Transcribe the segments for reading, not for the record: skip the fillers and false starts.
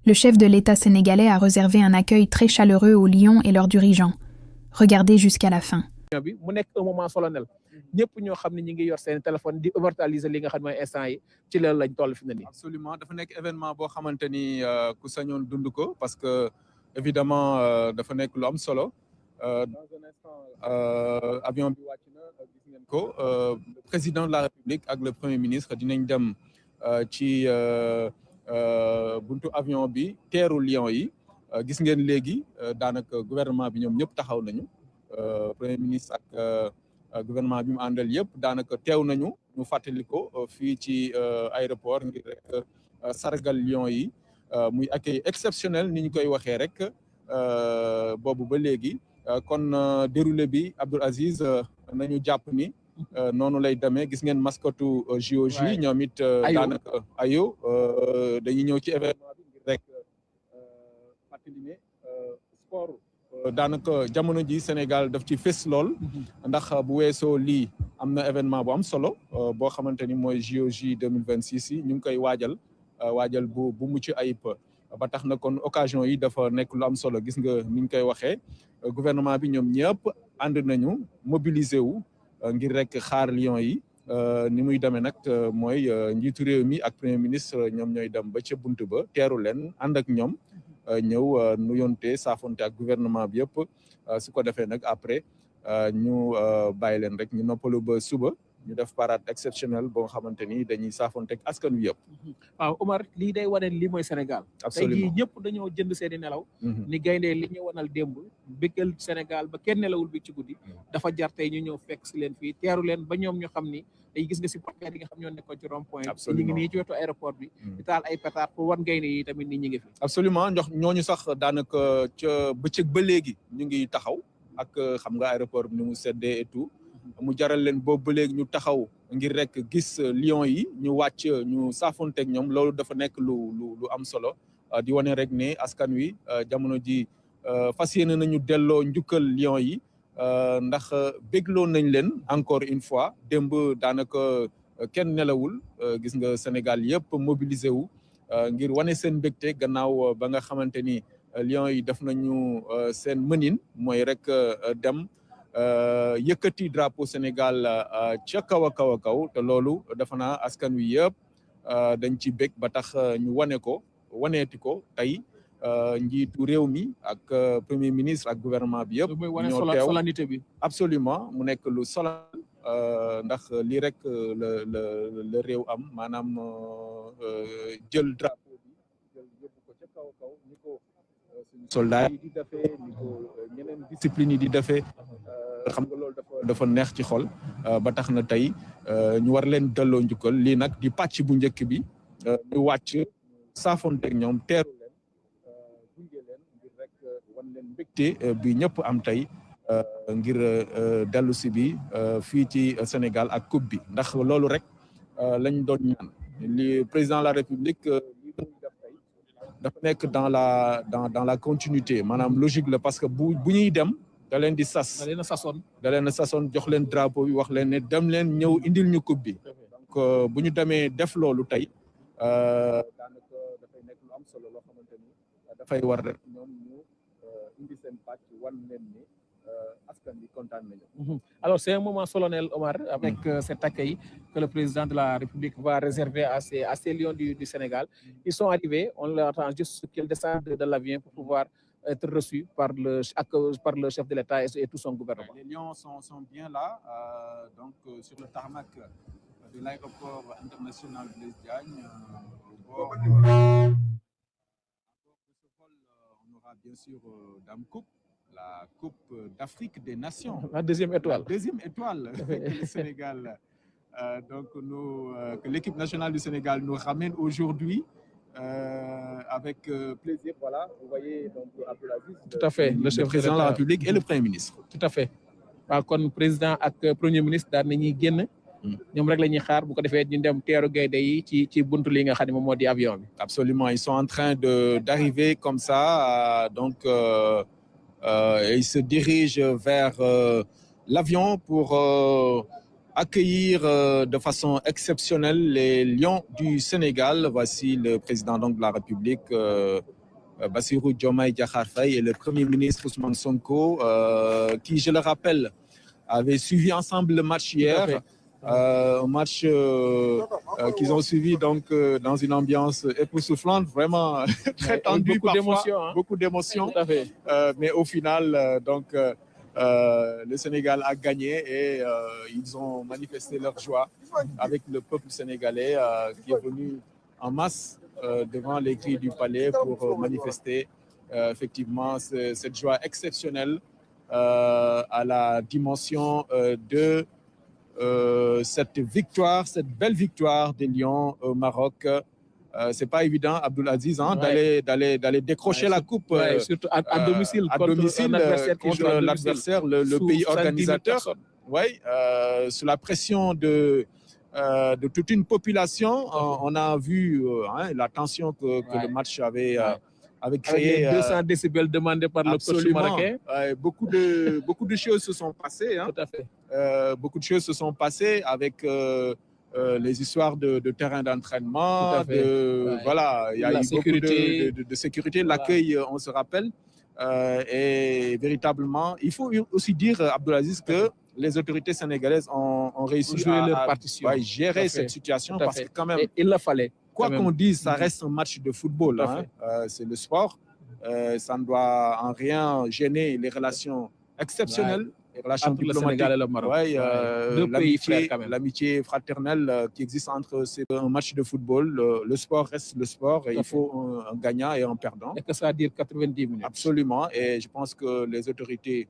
Le chef de l'État sénégalais a réservé un accueil très chaleureux aux lions et leurs dirigeants. Regardez jusqu'à la fin. bi mu nekk un moment solennel ñëpp ñoo xam ne ñi ngi yor seen téléphone di immortaliser li nga xam ne mooy instant yi ci loolu lañ toll fi mu ne nii. Absolument dafa nekk événement boo xamante ni ku sañoon dund ko parce que évidemment dafa nekk lu am solo dans un instant avion bi wàcc na gis ngeen ko le président de la République ak le premier ministre dinañ dem ci buntu avion bi teeru Lions yi gis ngeen léegi daanaka gouvernement bi ñoom ñëpp taxaw nañu premier ministre ak gouvernement bi mu àndal yëpp daanaka teew nañu ñu fàttali ko fii ci aéroport ngir rek sargal Lions yi muy accueil exceptionnel ni ñu koy waxee rek boobu ba léegi kon déroulé bi Abdoul Aziz nañu jàpp ni noonu lay demee gis ngeen mascotu JOJ ñoom it daanaka ayo dañuy ñëw ci événement bi ngir rek fàttali ne sport daanaka jamono ji Sénégal daf ci fës lool ndax bu weesoo lii am na événement bu am solo boo xamante ni mooy JOJ 2026 yi ñu ngi koy waajal bu mucc ayib ba tax na kon occasion yi dafa nekk lu am solo gis nga ni ñu koy waxee gouvernement bi ñoom ñëpp ànd nañu mobiliser wu ngir rek xaar Lions yi ni muy demee nag mooy njiitu réew mi ak premier ministre ñoom ñooy dem ba ca buntu ba teeru leen ànd ak ñoom ñëw nuyonte saafonte ak gouvernement bi yëpp su ko defee nag après ñu bàyyi leen rek ñu noppalu ba suba ñu def parade exceptionnelle boo xamante ni dañuy saafonte ak askan wi yëpp. waaw Omar lii day wane lii mooy Sénégal. absolument tey jii ñëpp dañoo jënd seen i nelaw. ni gaynde li ñu wanal démb bëggal Sénégal ba kenn nelawul bi ci guddi. dafa jar tey ñu ñëw fekk si leen fii teeru leen ba ñoom ñu xam ni day gis nga supporters yi nga xam ñoo nekkoon ci rond point. absolument ñu ngi nii ci wetu aéroport bi. di taal ay pétard pour wan gaynde yi tamit ni ñi ngi fi. absolument ndox ñooñu sax daanaka ca bëccëg ba léegi ñu ngi taxaw ak xam nga aéroport bi ni mu seddee et tout. mu jaral leen boobu ba léegi ñu taxaw ngir rek gis Lions yi ñu wàcc ñu saafonteeg ñoom loolu dafa nekk lu am solo di wane rek ne askan wi jamono ji fas yéene nañu delloo njukkal Lions yi ndax bégloo nañ leen encore une fois démb daanaka kenn nelawul gis nga Sénégal yëpp mobilisé wu ngir wane seen mbégte gannaaw ba nga xamante ni Lions yi def nañu seen mënin mooy rek dem yëkkati drapeau Sénégal ca kaw a kaw a kaw te loolu dafa naa askan wi yëpp dañ ci bég ba tax ñu waneeti ko tey njiitu réew mi ak premier ministre ak gouvernement bi yëpp ñoo teew solennité bi absolument mu nekk lu solennel ndax lii rek la réew am maanaam jël drapeau bi jël yóbbu ko ca kaw a kaw ni ko soldat yi di defee ni ko ñeneen discipline yi di defee xam nga loolu dafa neex ci xol ba tax na tey ñu war leen delloo njukkal lii nag di pàcc bu njëkk bi ñu wàcc saafonteeg ñoom teeru leen gunge leen ngir rek wan leen mbégte bi ñëpp am tey ngir dellu si bi fii ci Sénégal ak coupe bi ndax loolu rek lañ doon ñaan li président de la République li muy def tey dafa nekk dans la continuité maanaam logique la parce que bu ñuy dem da leen di sas da leen a sasoon jox leen drapeau bi wax leen ne dem leen ñëw indil ñu coupe bi donc bu ñu demee def loolu tey daanaka dafay nekk lu am solo loo xamante ni dafay war rek ñoom ñu indi seen pàcc wan leen ni askan bi kontaan nañu. Alors c'est un moment solennel Omar avec cet accueil que le président de la République va réserver à ces Lions du Sénégal. Ils sont arrivés, on leur attend juste qu'ils descendent de l'avion pour pouvoir être reçus par le chef de l'État et tout son gouvernement. Les Lions sont bien là, donc sur le tarmac de l'aéroport international Blaise Diagne. Au bord de ce vol, on aura bien sûr Dame Coupe, la Coupe d'Afrique des Nations. La deuxième étoile. La deuxième étoile que le Sénégal, que l'équipe nationale du Sénégal nous ramène aujourd'hui. Avec plaisir, voilà, vous voyez donc Abdoul Aziz, tout à fait, le président de la République et le Premier ministre. Tout à fait. waaw kon président ak Premier ministre daal nañuy génn. ñoom rek la ñuy xaar bu ko defee ñu dem teeru gaynde yi ci buntu li nga xam ne moom moo di avion bi. Absolument, ils sont en train d'arriver comme ça, donc ils se dirigent vers l'avion pour accueillir de façon exceptionnelle les Lions du Sénégal. Voici le président donc, de la République, Bassirou Diomaye Diakhar Faye, et le Premier ministre Ousmane Sonko, qui, je le rappelle, avaient suivi ensemble le match hier. Un match qu'ils ont suivi donc, dans une ambiance époustouflante, vraiment très tendue, beaucoup d'émotions. Mais au final, donc, le Sénégal a gagné et ils ont manifesté leur joie avec le peuple sénégalais qui est venu en masse devant les grilles du palais pour manifester effectivement cette joie exceptionnelle à la dimension de cette victoire, cette belle victoire des Lions au Maroc. C'est pas évident, Abdulaziz, hein, d'aller décrocher la coupe surtout à domicile contre l'adversaire, le pays organisateur. Sous la pression de toute une population, on a vu la tension que le match avait créé. Avec 200 décibels demandés par le coach marocain. Beaucoup de choses se sont passées. Hein. Tout à fait. Beaucoup de choses se sont passées avec les histoires de terrain d'entraînement, voilà, il y a eu beaucoup de sécurité, l'accueil, on se rappelle, et véritablement, il faut aussi dire, Abdulaziz, que les autorités sénégalaises ont réussi à gérer cette situation parce que quand même, il le fallait. Quoi qu'on dise, ça reste un match de football, hein. C'est le sport, ça ne doit en rien gêner les relations exceptionnelles. Les relations diplomatiques, le Sénégal et le Maroc. L'amitié fraternelle qui existe entre un match de football. Le sport reste le sport et il faut un gagnant et un perdant. Et que ça dure 90 minutes. Absolument. Et je pense que les autorités,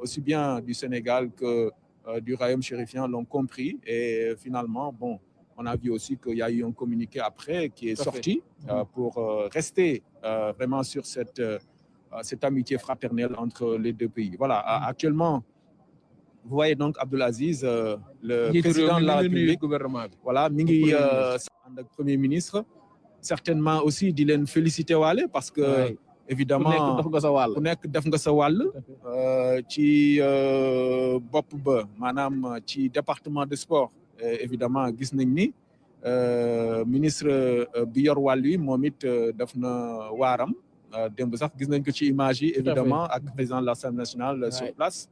aussi bien du Sénégal que du Royaume chérifien, l'ont compris. Et finalement, bon, on a vu aussi qu'il y a eu un communiqué après qui est sorti pour rester vraiment sur cette amitié fraternelle entre les deux pays. Voilà, actuellement, vous voyez donc Abdulaziz, le président de la République, voilà, Mingi, le Premier ministre, certainement aussi d'Ilen féliciter Wale parce que, évidemment, ku nekk def nga sa wàll ci bopp ba maanaam ci département de sport évidemment gis nañ ni ministre bi yor wàll wi moom it def na waaram démb sax gis nañ ko ci image yi évidemment ak président de l'Assemblée nationale sur place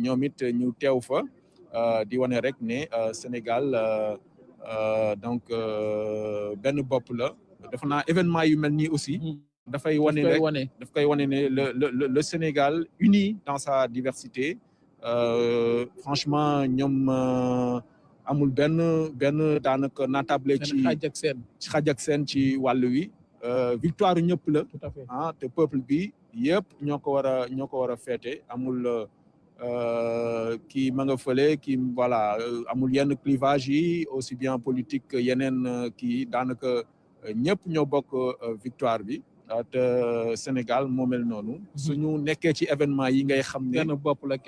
ñoom it ñu teew fa di wane rek ne Sénégal donc benn bopp la dafa naa événement yu mel nii aussi dafay wane rek daf koy wane ne le Sénégal uni dans sa diversité franchement ñoom amul benn daanaka naatable ci xaaj ak seen ci wàll wi victoire ñëpp la ah te peuple bi yëpp ñoo ko war a féete amul kii ma nga fële kii voilà amul yenn clivage yi aussi bien politique yeneen kii daanaka ñëpp ñoo bokk victoire bi te Sénégal moo mel noonu suñu nekkee ci événement yi ngay xam ne benn bopp la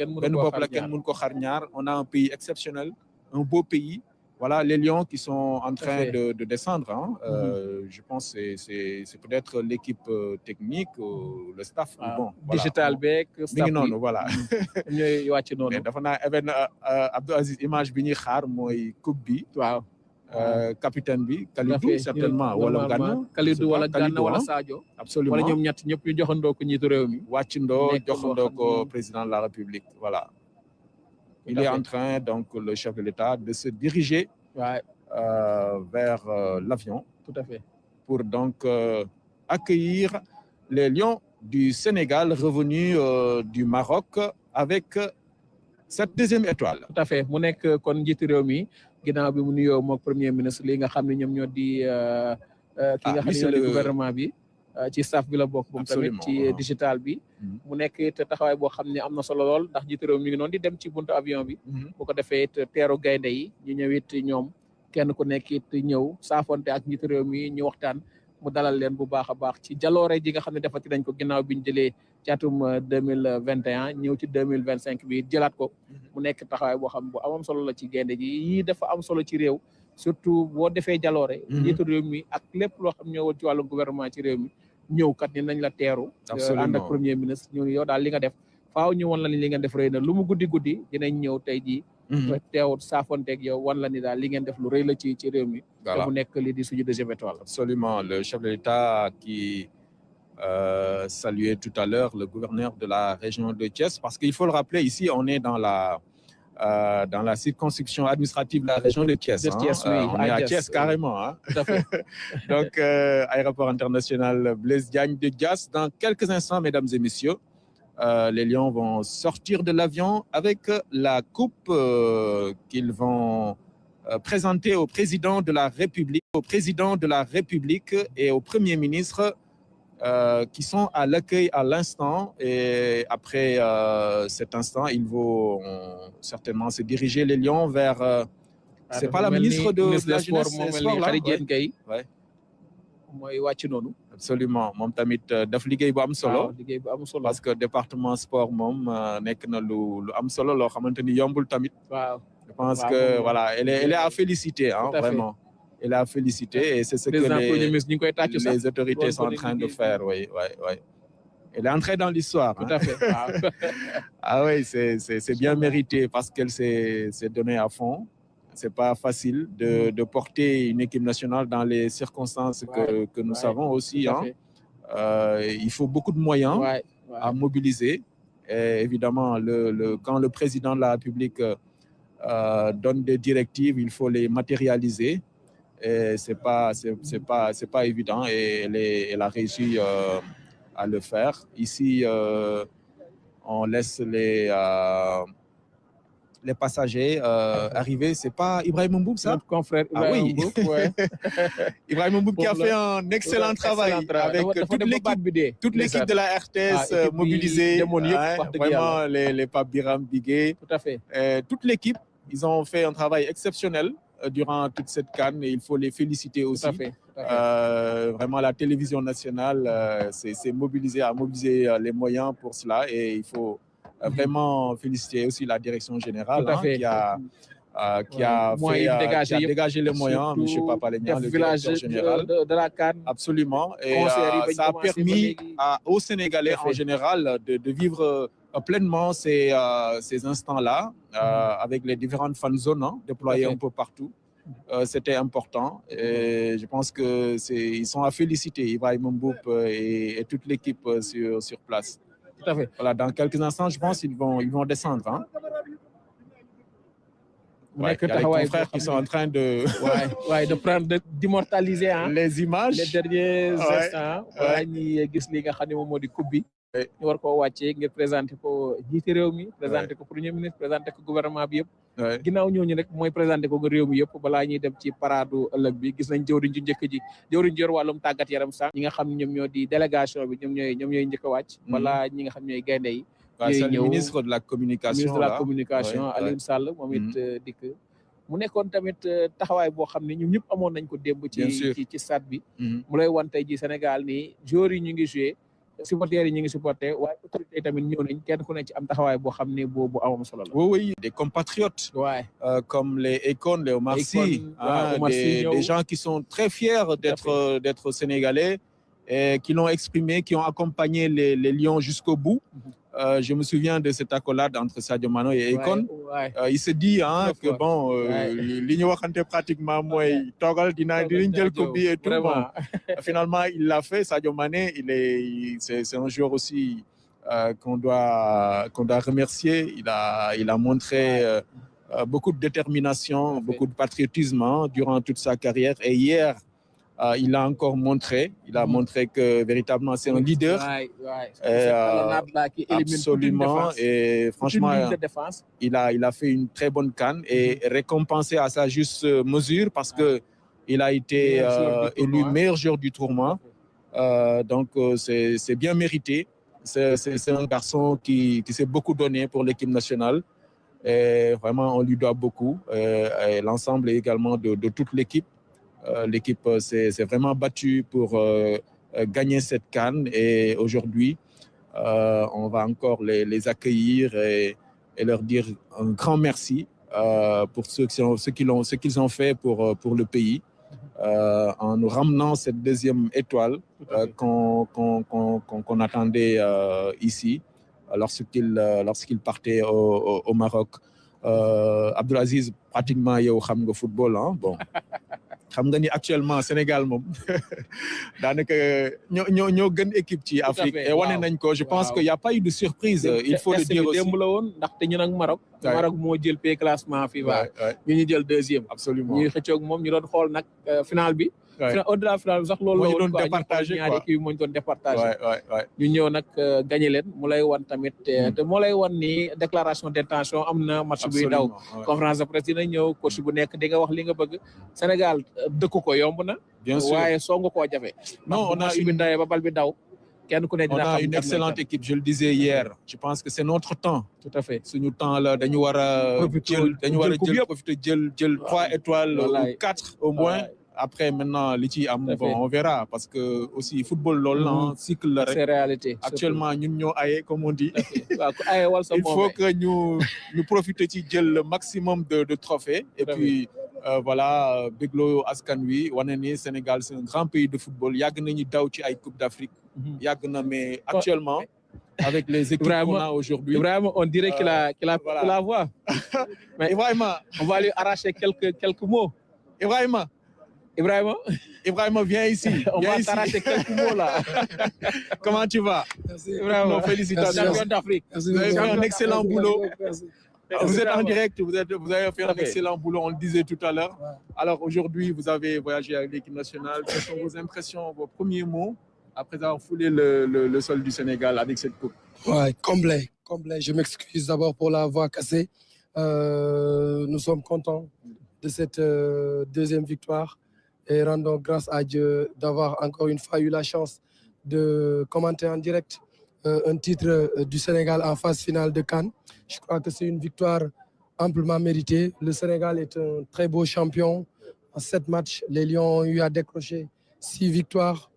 kenn mun ko xar ñaar on a un pays exceptionnel un beau pays. Voilà les Lions qui sont en train de descendre. Hein. Je pense que c'est peut-être l'équipe technique, le staff. Bon, voilà. Digital bec, staff. Non, voilà. Mais dafa naa Abdou Aziz image bi ñuy xaar mooy coupe bi. Waaw. Capitaine bi Kalidou certainement wala Gana. Kalidou wala Gana wala Sadio. Absolument. Wala ñoom ñett ñëpp ñu joxandoo ko njiitu réew mi. Wàccandoo joxandoo ko président de la République. Voilà. Il est en train, donc, le chef de l'État, de se diriger vers l'avion. Tout à fait. Pour donc accueillir les Lions du Sénégal revenus du Maroc avec cette deuxième étoile. Tout à fait. Mu nekk kon njiitu réew mi ginnaaw bi mu nuyoo moog premier ministre li nga xam ne ñoom ñoo di ki nga xam ne ñoo di gouvernement bi. ci staff bi la bokk moom tamit ci digital bi mu nekk it taxawaay boo xam ne am na solo lool ndax jiitu réew mi ngi noonu di dem ci buntu avion bi bu ko defee it teeru gaynde yi ñu ñëw it ñoom kenn ku nekk it ñëw saafonte ak njiitu réew mi ñu waxtaan mu dalal leen bu baax a baax ci jaloore ji nga xam ne defati nañ ko ginnaaw bi ñu jëlee ci atum 2021 ñëw ci 2025 bi jëlaat ko mu nekk taxawaay boo xam bu am solo la ci gaynde ji yii dafa am solo ci réew surtout boo defee jaloore njiitu réew mi ak lépp loo xam ñëwal ci wàllu gouvernement ci réew mi ñëw kat ni nañ la teeru ànd ak premier ministre ñu yow daal li nga def faaw ñu woon la li nga def rëy na lu mu guddi dinañ ñëw tey jii teewut saafonteeg yow wan la ni daal li ngeen def lu rëy la ci réew mi. Voilà. te mu nekk li di suñu deuxième étoile. Absolument. Le chef de l'État qui saluait tout à l'heure le gouverneur de la région de Thiès, parce qu'il faut le rappeler, ici, on est dans la circonscription administrative de la région de Thiès. Oui, on est à Thiès carrément. Hein. Tout à fait. Donc, aéroport international Blaise Diagne de Diass. Dans quelques instants, mesdames et messieurs, les Lions vont sortir de l'avion avec la coupe qu'ils vont présenter au président de la République, et au Premier ministre qui sont à l'accueil à l'instant. Et après cet instant, ils vont certainement se diriger, les Lions, vers... c'est pas la ministre de la Jeunesse et Sport, là? Ouais. mooy wàcc noonu. Absolument moom tamit daf liggéey bu am solo. liggéey bu am solo. parce que département sport moom nekk na lu am solo loo xamante ni yombul tamit. waaw je pense que voilà elle est à féliciter, hein, vraiment. Elle est à féliciter et c'est ce que les autorités sont en train de faire. Oui. Elle est entrée dans l'histoire. Tout à fait. Ah oui, c'est bien mérité parce qu'elle s'est donnée à fond. C'est pas facile de porter une équipe nationale dans les circonstances que nous savons aussi. Hein. Il faut beaucoup de moyens à mobiliser. Et évidemment, quand le président de la République donne des directives, il faut les matérialiser. Et c'est pas évident. Et elle a réussi à le faire. Ici, on laisse les passagers arriver. C'est pas Ibrahim Mboub, ça? Notre confrère Ibrahim Mboub, Ibrahim Mboub qui a fait un excellent travail avec toute l'équipe de la RTS mobilisée. Vraiment, les Pape Biram Bigué. Tout à fait. Toute l'équipe, ils ont fait un travail exceptionnel durant toute cette CAN et il faut les féliciter aussi. Tout à fait. Vraiment, la télévision nationale s'est mobilisée, a mobilisé les moyens pour cela et il faut vraiment féliciter aussi la direction générale qui a dégagé les moyens, M. Papalénian, le directeur général. De la CAN. Absolument. Et ça a permis aux Sénégalais en général de vivre pleinement ces instants-là avec les différentes fan zones déployées un peu partout. C'était important. Et je pense qu'ils sont à féliciter, Ibrahim Mboub et toute l'équipe sur place. Tout à fait. Voilà, dans quelques instants, je pense qu'ils vont descendre. Hein. Il y a des confrères qui sont en train de d'immortaliser les images. Les derniers instants. Ñi gis li nga xam ne moom moo di coupe bi. ñu war koo wàccee ngir présenter ko jiite réew mi. présenter ko premier ministre présenter ko gouvernement bi yëpp. ginnaaw ñooñu rek mooy présenter ko réew mi yëpp balaa ñuy dem ci paradu ëllëg bi gis nañ jëwriñ ju njëkk ji jëwriñ yor wàllum tàggat yaram sax ñi nga xam ne ñoom ñoo di délégation bi ñoom ñooy njëkk a wàcc. balaa ñi nga xam ñooy gaynde yi. c'est le ministre de la communication. Alioune Sall moom it dikk. mu nekkoon tamit taxawaay boo xam ne ñun ñëpp amoon nañ ko démb ci stade bi. mu lay wan tey ji Sénégal nii joueurs yi ñu ngi joué. supporters yi ñu ngi supporté waaye autorités yi tamit ñëw nañ kenn ku ne ci am taxawaay boo xam ne bu amam solo la. Oui, des compatriotes. Comme les Akon, les Omar Sy, des gens qui sont très fiers d'être sénégalais et qui l'ont exprimé, qui ont accompagné les Lions jusqu'au bout. Je me souviens de cette accolade entre Sadio Mané et Akon. Il se dit que bon, li ñu waxante pratiquement mooy toogal dinañ jël coupe bi et tout. Bon, finalement, il l'a fait. Sadio Mané, c'est un joueur aussi qu'on doit remercier. Il a montré beaucoup de détermination, beaucoup de patriotisme durant toute sa carrière. Et hier, il l'a encore montré. Il a montré que véritablement c'est un leader. Absolument. Et franchement, il a fait une très bonne CAN et récompensé à sa juste mesure parce que il a été élu meilleur joueur du tournoi. Donc c'est bien mérité. C'est un garçon qui s'est beaucoup donné pour l'équipe nationale. Et vraiment, on lui doit beaucoup. Et l'ensemble également de toute l'équipe. L'équipe s'est vraiment battue pour gagner cette CAN et aujourd'hui, on va encore les accueillir et leur dire un grand merci pour ce qu'ils ont fait pour le pays en nous ramenant cette deuxième étoile qu'on attendait ici lorsqu'ils partaient au Maroc. Abdoulaziz pratiquement yow xam nga football hein bon xam nga ni actuellement Sénégal moom daanaka ñoo gën équipe ci Afrique et wane nañ ko je pense que y a pas eu de surprise il faut le dire aussi démb la woon ndaxte ñun ak Maroc moo jël pay classement FIFA ñu jël deuxième absolument ñuy xëccoog moom ñu doon xool nag final bi au-delà final bi sax loolu la woon départagé ñaari équipe moo ñu doon départagé ñu ñëw nag gagné leen mu lay wan tamit te moo lay wan ni déclaration d'intention am na match buy daw conférence de presse dina ñëw coach bu nekk di nga wax li nga bëgg Sénégal dëkku ko yomb na waaye songu koo jafe non on a une ndawee ba bal bi daw kenn ku ne dina xam une excellente équipe je le disais hier je pense que c'est notre temps tout à fait suñu temps la dañu war a jël profiter jël 3 étoiles ou 4 au moins après maintenant li ci am bon on verra parce que aussi football loolu la cycle la rek c'est réalité actuellement ñun ñoo aye comme on dit il faut que ñu profiter ci jël le maximum de trophées et puis voilà bégloo askan wi wane ni Sénégal c'est un grand pays de football yàgg nañu daw ci ay Coupe d'Afrique yàgg na mais actuellement avec les équipes qu'on a aujourd'hui vraiment on dirait qu'il a la voix mais Ibrahima on va lui arracher quelques mots Ibrahima, viens ici. On va t'arracher quelques mots là. Comment tu vas? Ibrahima, félicitations. Champion d'Afrique. Vous avez fait un excellent boulot. Vous êtes en direct, vous avez fait un excellent boulot, on le disait tout à l'heure. Alors aujourd'hui, vous avez voyagé avec l'équipe nationale. Quelles sont vos impressions, vos premiers mots après avoir foulé le sol du Sénégal avec cette coupe? Ouais, complet. Je m'excuse d'abord pour la voix cassée. Nous sommes contents de cette deuxième victoire. Et rendons grâce à Dieu d'avoir encore une fois eu la chance de commenter en direct un titre du Sénégal en phase finale de CAN. Je crois que c'est une victoire amplement méritée. Le Sénégal est un très beau champion. En 7 matchs, les Lions ont eu à décrocher 6 victoires.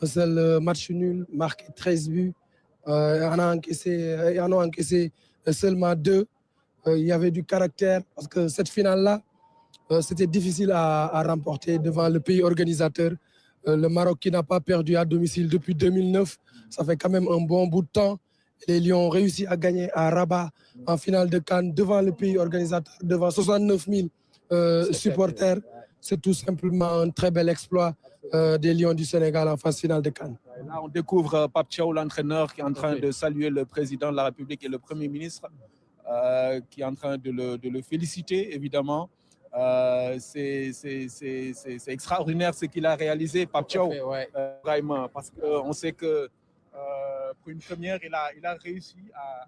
Un seul match nul, marqué 13 buts. Ils en ont encaissé seulement 2. Il y avait du caractère parce que cette finale-là, c'était difficile à remporter devant le pays organisateur. Le Maroc qui n'a pas perdu à domicile depuis 2009. Ça fait quand même un bon bout de temps. Les Lions ont réussi à gagner à Rabat en finale de CAN devant le pays organisateur, devant 69 000 supporters. C'est tout simplement un très bel exploit des Lions du Sénégal en phase finale de CAN. Là, on découvre Pape Thiaw, l'entraîneur, qui est en train de saluer le président de la République et le Premier ministre, qui est en train de le féliciter, évidemment. C'est extraordinaire ce qu'il a réalisé, Pape Thiaw, vraiment, parce qu'on sait que pour une première, il a réussi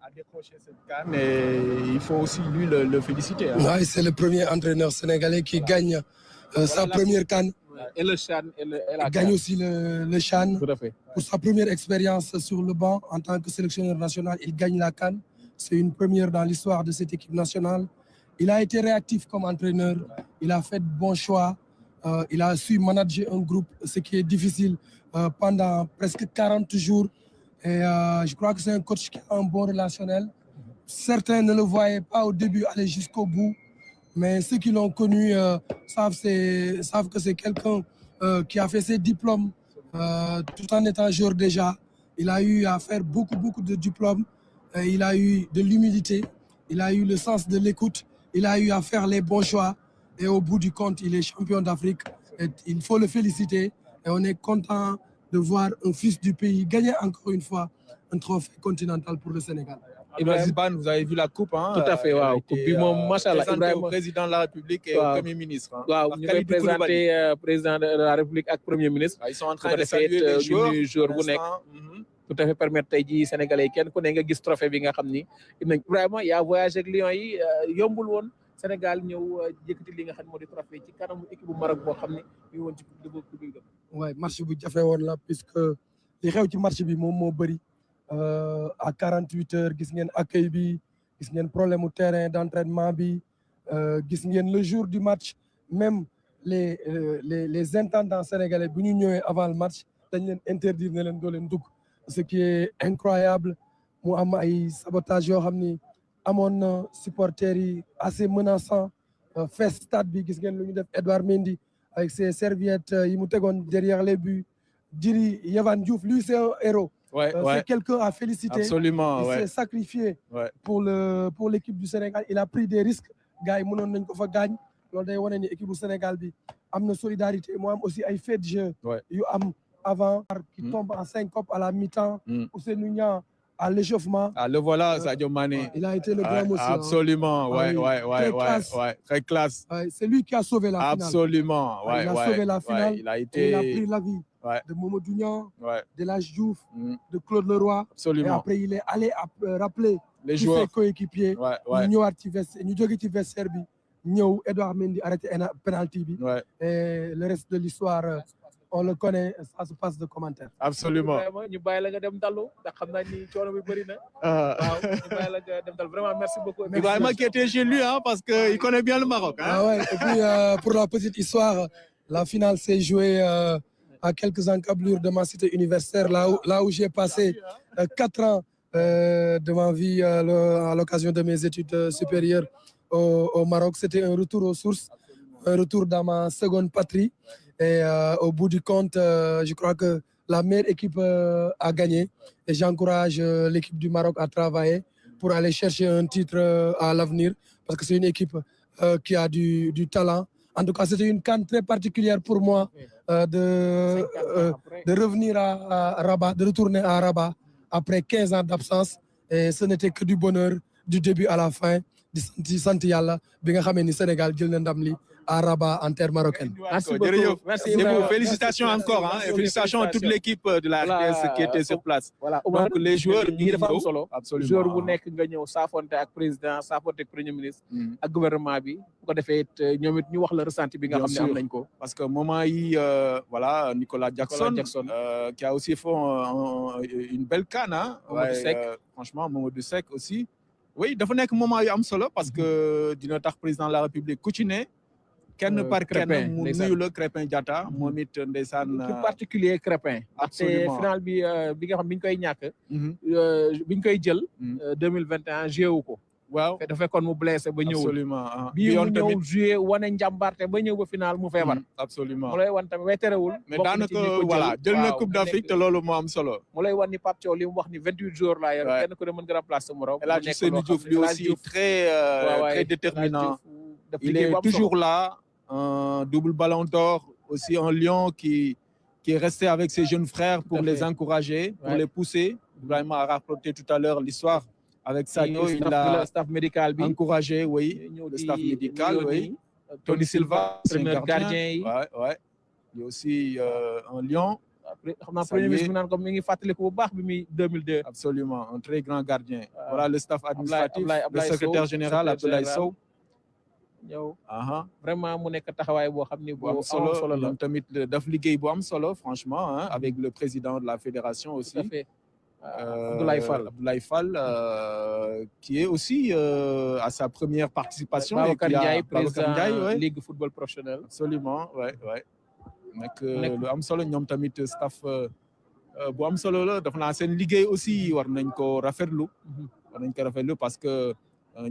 à décrocher cette CAN et il faut aussi lui le féliciter. Hein. Ouais, c'est le premier entraîneur sénégalais qui gagne sa première CAN. Et le CHAN. Il gagne aussi le CHAN. Tout à fait. Pour sa première expérience sur le banc en tant que sélectionneur national, il gagne la CAN. C'est une première dans l'histoire de cette équipe nationale. Il a été réactif comme entraîneur, il a fait de bons choix, il a su manager un groupe, ce qui est difficile pendant presque 40 jours. Et je crois que c'est un coach qui a un bon relationnel. Certains ne le voyaient pas au début aller jusqu'au bout, mais ceux qui l'ont connu savent que c'est quelqu'un qui a fait ses diplômes tout en étant joueur déjà. Il a eu à faire beaucoup de diplômes, il a eu de l'humilité, il a eu le sens de l'écoute. Il a eu à faire les bons choix et au bout du compte, il est champion d'Afrique. Il faut le féliciter et on est content de voir un fils du pays gagner encore une fois un trophée continental pour le Sénégal. Ibrahima, vous avez vu la coupe, hein? Tout à fait, waaw. Coupe bi moom machallah Ibrahima, au président de la République et au Premier ministre. Hein. Waaw, ñu koy présenter président de la République ak Premier ministre. Ils sont en train de saluer les joueurs bu nekk. Tout à fait permettre tey jii Sénégalais yi kenn ku ne nga gis trophée bi nga xam ni vraiment yaa voyagé ak Lions yi yombul woon Sénégal ñëw yëkkati li nga xam moo di trophée ci kanamu équipe bu Maroc boo xam ne ñu woon ci coupe du waaye match bu jafe woon la puisque li xew ci match bi moom moo bëri à 48 heures gis ngeen accueil bi gis ngeen problème mu terrain d'entraînement bi gis ngeen le jour du match même les intendants sénégalais bu ñu ñëwee avant le match dañ leen interdire ne leen doo leen dugg. Ce qui est incroyable mu am ay sabotage yoo xam ni amoon na supporters yi assez menaçant fees stade bi gis ngeen lu ñu def Edouard Mendy avec ses serviettes yi mu tegoon derrière les buts Djily Yehvan Diouf lui c'est un héros c'est quelqu'un à féliciter. Absolument. Il s'est sacrifié pour l'équipe du Sénégal. Il a pris des risques. Gars, ils mënoon ko fa gaañ. Loolu day wane ni équipe du Sénégal bi am na solidarité. Moi aussi ay fait de jeu yu am avant qui tombe en syncope à la mi-temps. Ousseynou Niang à l'échauffement. Ah, le voilà, Sadio Mané. Il a été le grand aussi. Absolument, très classe. C'est lui qui a sauvé la finale. Absolument, il a sauvé la finale. Il a pris la vie de Mamadou Niang, de Elhadji Diouf, de Claude Leroy. Absolument. Et après, il est allé rappeler les tous ses coéquipiers. Ñu jóge ci vestiaire bi ñëw Edouard Mendy arrêté penalty bi. Et le reste de l'histoire on le connaît, ça se passe de commentaires. Absolument. ñu bàyyi la nga dem dallu ndax xam naa ni coono bi bëri na. waaw ñu bàyyi la nga dem dal vraiment merci beaucoup. Ibrahima qui était chez lui parce que il connaît bien le Maroc. Et puis pour la petite histoire, la finale s'est jouée à quelques encablures de ma cité universitaire, là où j'ai passé 4 ans de ma vie à l'occasion de mes études supérieures au Maroc. C'était un retour aux sources, un retour dans ma seconde patrie. Et au bout du compte, je crois que la meilleure équipe a gagné. Et j'encourage l'équipe du Maroc à travailler pour aller chercher un titre à l'avenir. Parce que c'est une équipe qui a du talent. En tout cas, c'était une CAN très particulière pour moi de revenir à Rabat, de retourner à Rabat après 15 ans d'absence. Et ce n'était que du bonheur du début à la fin. Di sant Yàlla bi nga xamee ni Sénégal jël na ndam li à Rabat en terre marocaine. Merci beaucoup. Merci. Félicitations encore et félicitations à toute l'équipe de la RTS qui était sur place. Voilà. Donc les joueurs ñi dafa am solo. Absolument. Joueur bu nekk nga ñëw saafonte ak président saafonte ak premier ministre ak gouvernement bi bu ko defee it ñoom it ñu wax la ressenti bi nga xam ne am nañ ko. Parce que moment yi voilà Nicolas Jackson qui a aussi fait une belle CAN. Franchement Mamadou Seck aussi. Oui dafa nekk moment yu am solo parce que dina tax président de la République ku ci ne kenn par kenn mu nuyu la Crépin Diatta moom it ndeysaan ci particulier Crépin absolument final bi nga xam bi ñu koy ñàkk bi ñu koy jël 2021 joué wu ko waaw dafa fekkoon mu blessé ba ñëwul absolument bii mu ñëw joué wane njàmbarte ba ñëw ba final mu feebar absolument mu lay wan tamit way terewul mais daanaka voilà jël na Coupe d'Afrique te loolu moo am solo mu lay wan ni Pape Thiaw li mu wax ni 28 jours laa yor kenn ku ne mën nga remplacer sa morom Elhadji Ousseynou Diouf lui aussi très déterminant il est toujours là un double ballon d'or aussi un lion qui est resté avec ses jeunes frères pour les encourager pour les pousser Ibrahima a rapporté tout à l'heure l'histoire avec Sadio il a staff médical bi encouragé le staff médical Tony Silva entraîneur gardien yi il y a aussi un lion xam naa premier ministre bi naan ko mi ngi fàttaliku bu baax bi muy 2002 absolument un très grand gardien voilà le staff administratif le secrétaire général Abdoulaye Sow ñëw vraiment mu nekk taxawaay boo xam ni bu am solo la ñoom tamit daf liggéey bu am solo franchement avec le président de la fédération aussi Abdoulaye Fall qui est aussi à sa première participation Babacar Ndiaye président Ligue football professionnel absolument nekk lu am solo ñoom tamit staff bu am solo la def naa seen liggéey aussi war nañ ko rafetlu parce que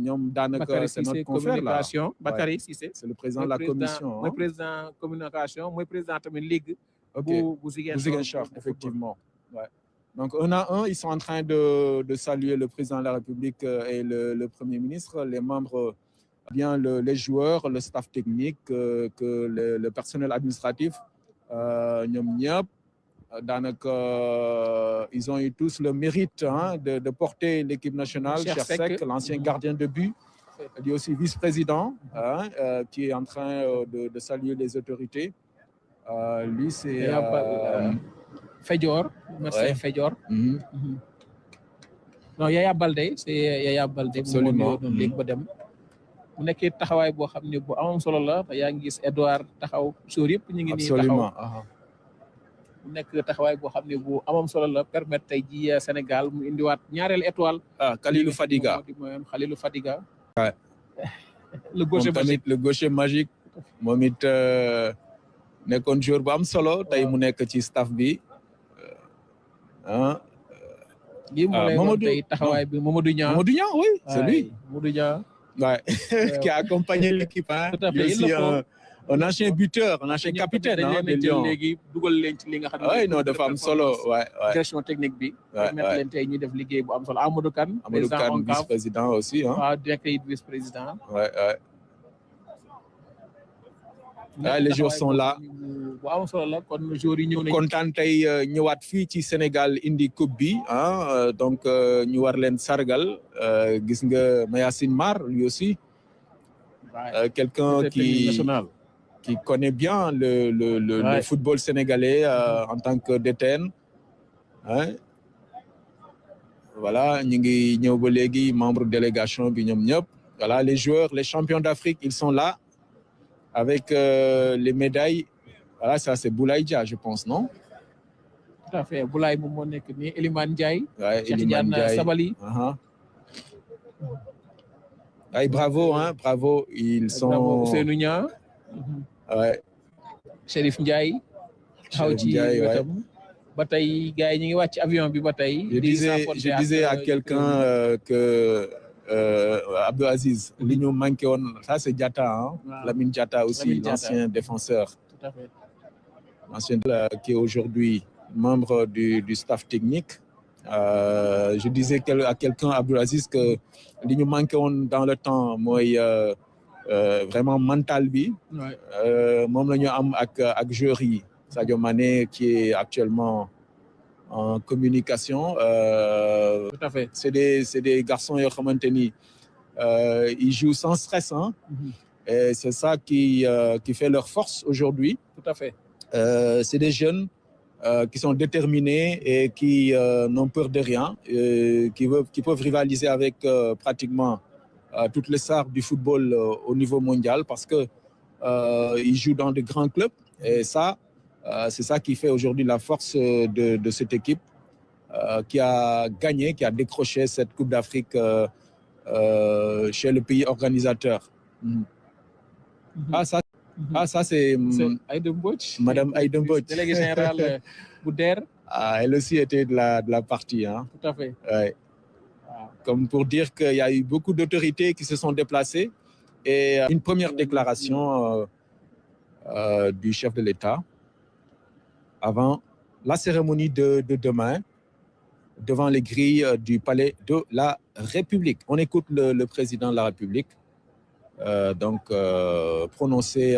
ñoom daanaka c'est notre confrère là Bakary Cissé c'est le président de la commission mooy président communication mooy président tamit ligue bu Ziguinchor effectivement donc un à un ils sont en train de saluer le président de la République et le premier ministre les membres bien les joueurs le staff technique que le personnel administratif ñoom ñëpp daanaka ils ont eu tous le mérite de porter l'équipe nationale. Cheikh Seck, l'ancien gardien de but, lui aussi vice-président, qui est en train de saluer les autorités. Lui, c'est Fedior, merci Fedior. Non, Yaya Baldé, c'est Yaya Baldé. Absolument. Mu nekkee taxawaay boo xam ne bu amam solo la yaa ngi gis Edouard taxaw suur yëpp ñu ngi nii taxaw. mu nekk taxawaay boo xam ne bu amam solo la permettre tey ji Sénégal mu indiwaat ñaareelu étoile. Khalilou Fadiga Khalilou Fadiga. le gaucher magique moom it nekkoon joueur bu am solo tey mu nekk ci staff bi lii mu lay woon tey taxawaay bi Mamadou Niang oui c'est lui Mamadou Niang qui a accompagné l'équipe tout à fait un ancien buteur, un ancien capitaine des Lions. Oui, non, de femmes solo. Ouais. Direction technique bi. Permettre leen tey ñuy def liggéey bu am solo. Amadou Kane, vice-président aussi. Directeur vice-président. Ouais. Les joueurs sont là. Kontaan tey ñëwaat fii ci Sénégal indi coupe bi donc ñu war leen sargal gis nga Mayacine Mar lui aussi quelqu'un qui connaît bien le football sénégalais en tant que DTN voilà ñu ngi ñëw ba léegi membre délégation bi ñoom ñëpp voilà les joueurs les champions d'Afrique ils sont là avec les médailles. Voilà, ça c'est Boulaye Dia, je pense, non? Tout à fait. Boulaye moom moo nekk nii Elimane Ndiaye. Ouais, Cheikh Tidiane Sabali. Ay, bravo, bravo. Ils sont. Bravo Ousseynou Niang. Ouais. Chérif Ndiaye. Chérif Ndiaye, ouais. Ba tey gars yi ñu ngi wàcc avion bi ba tey. Je disais à quelqu'un que. Abdou Aziz, li ñu manqué woon ça c'est Diatta Lamine Diatta aussi l'ancien défenseur tout à fait l'ancien qui est aujourd'hui membre du staff technique je disais à quelqu'un Abdou Aziz que li ñu manqué woon dans le temps mooy vraiment mental bi moom la ñu am ak joueurs yi Sadio Mané qui est actuellement en communication. Tout à fait. C'est des garçons ils jouent sans stress. Et c'est ça qui fait leur force aujourd'hui. Tout à fait. C'est des jeunes qui sont déterminés et qui n'ont peur de rien, qui peuvent rivaliser avec pratiquement toutes les stars du football au niveau mondial parce que ils jouent dans de grands clubs. Et ça, c'est ça qui fait aujourd'hui la force de cette équipe qui a gagné, qui a décroché cette Coupe d'Afrique chez le pays organisateur. Ça c'est Aïda Mbodj. Madame Aïda Mbodj. Déléguée générale Bouder. Elle aussi était de la partie. Tout à fait. Ouais. Comme pour dire qu'il y a eu beaucoup d'autorités qui se sont déplacées et une première déclaration du chef de l'État avant la cérémonie de demain devant les grilles du palais de la République. On écoute le président de la République prononcer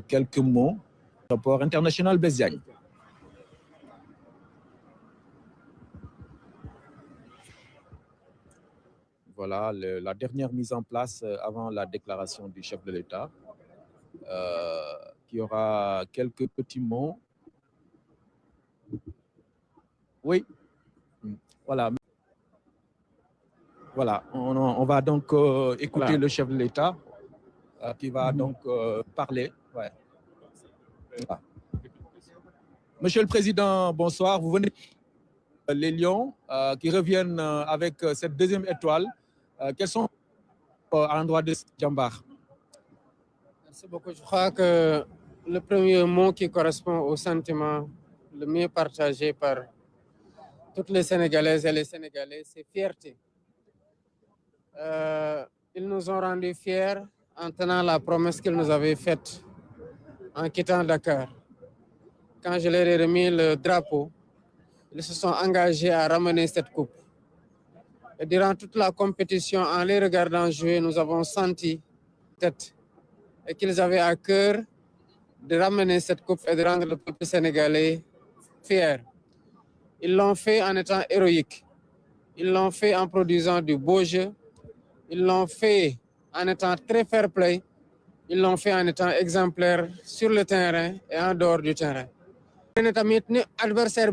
quelques mots. Rapport international Blaise Diagne. Voilà la dernière mise en place avant la déclaration du chef de l'État qui aura quelques petits mots. Oui, voilà. On va donc écouter le chef de l'État qui va donc parler. Ouais. Voilà. Monsieur le Président, bonsoir. Vous venez les Lions qui reviennent avec cette deuxième étoile. Quels sont à l'endroit de Djambar? Merci beaucoup. Je crois que le premier mot qui correspond au sentiment le mieux partagé par toutes les Sénégalaises et les Sénégalais, c'est fierté. Ils nous ont rendus fiers en tenant la promesse qu'ils nous avaient faite en quittant Dakar. Quand je leur ai remis le drapeau, ils se sont engagés à ramener cette coupe. Et durant toute la compétition, en les regardant jouer, nous avons senti tête et qu'ils avaient à cœur de ramener cette coupe et de rendre le peuple sénégalais fier. Ils l'ont fait en étant héroïques. Ils l'ont fait en produisant du beau jeu. Ils l'ont fait en étant très fair play. Ils l'ont fait en étant exemplaires sur le terrain et en dehors du terrain. Adversaire